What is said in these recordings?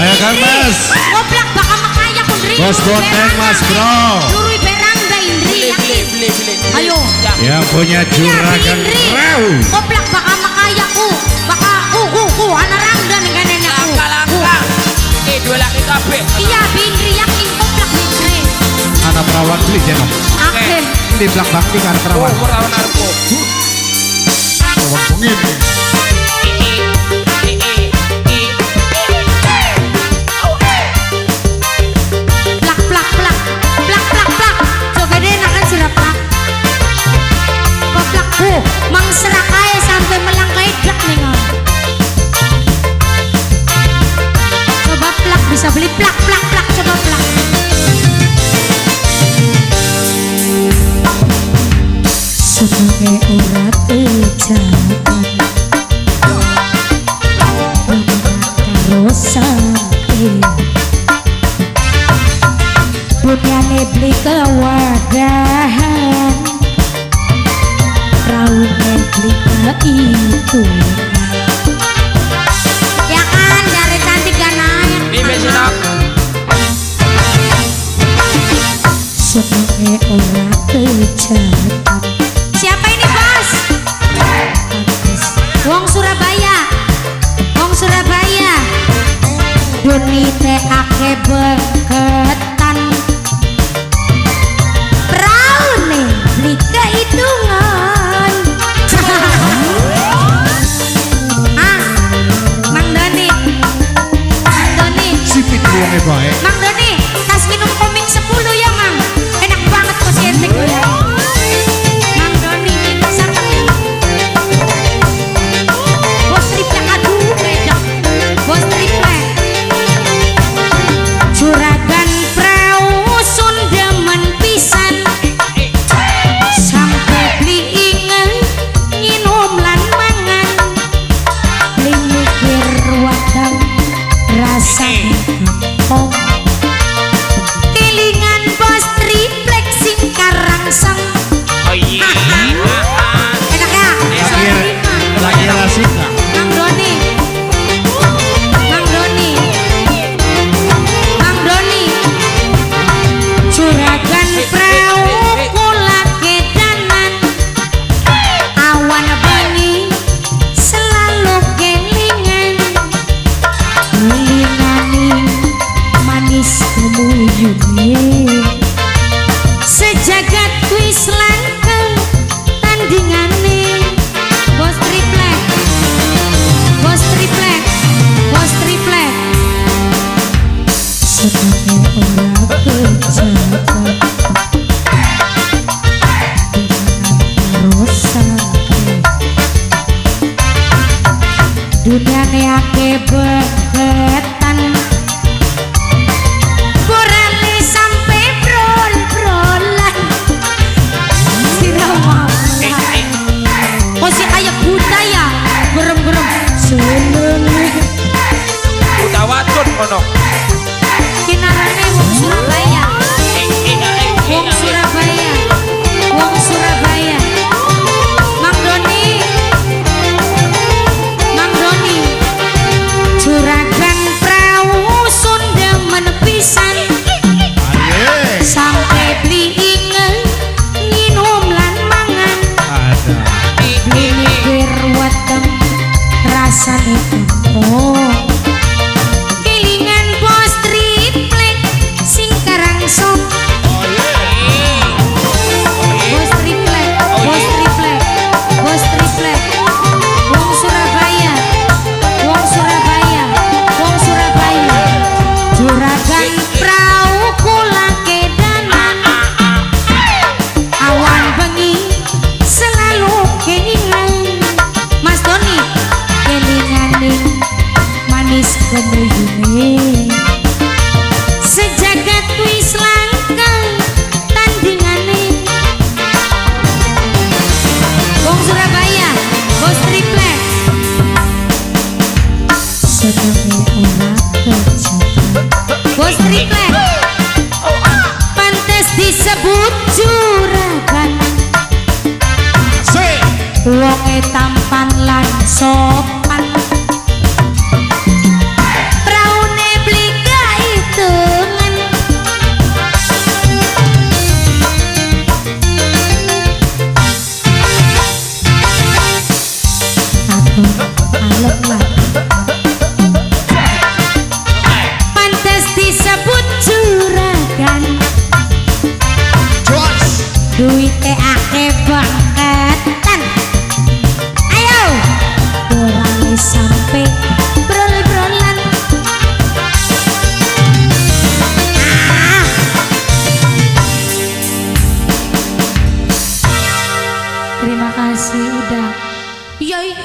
Ayo Kang Mas. Goblok bakal makaya kundri. Bos Bondeng Mas Bro. Lurui beranda Indri. Beli. Ayo. Yang punya juragan Rau. Goblok bakal makaya ku. Bakal anak rangga nih kan nenekku. Langka. Dua laki kabeh. Iya Indri yakin goblok Indri. Anak perawan beli jenok. Akhir. Di belak bakti kan perawan. Perawan narko. Perawan pengin. Mang serakaya sampai melangkai plak nih ngam. Coba plak bisa beli plak coba plak. Sebagai urat ucapan karosan bunyane beli kewadahan Raul beli itu Ya kan dari cantik gananya. Ini besinap. sebagai urat ucapan Siapa ini bos? Wong Surabaya. Duni teh ake beketan Perahu nih. beli kehitungan Mang Doni. Sipit luangnya baik. Mang Doni, tas minum koming 10 ya Mang. Enak banget kok si entek ya. Mang Doni, santang ya. Bos triplek aduh beda. Bos triplek. juragan perahu sundemen pisan sampai beli ingen nginum lan mangan beli mikir wadang rasa kampung kelingan bos triplek sing karangsang Oh iya. Enak ya? Lagi asik nggak? Mang Doni. juragan perahu kula kedanan awan bengi selalu kelingan ngelingani manis kemuyune sejagat kuis langkeng tandingane Bos triplek. sebagai orang pejabat dunia ake beketan borale sampai brol-brolan sirama Oh si kayak budaya. Gerem-gerem. seneng Udah wadon kono. Kinarane wong Surabaya. Wong Surabaya. Mang Doni. juragan perahu sundemen pisan Aye. sampai beli ingen nginum lan mangan Ada. beli mikir wadeng rasane kampung kelingan bos triplek sing karangsong Bos triplek. Wong Surabaya. juragan perahu kula kedanan awan bengi selalu kelingan Mas Doni. kelinganing manis kemuyune sejagat wis langkeng tandingane Wong Surabaya. Bos triplek. sebagai orang pejabat Bos triplek. pantes disebut juragan Si. wonge tampan lan sopan praune beli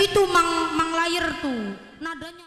itu mang layar tuh nadanya.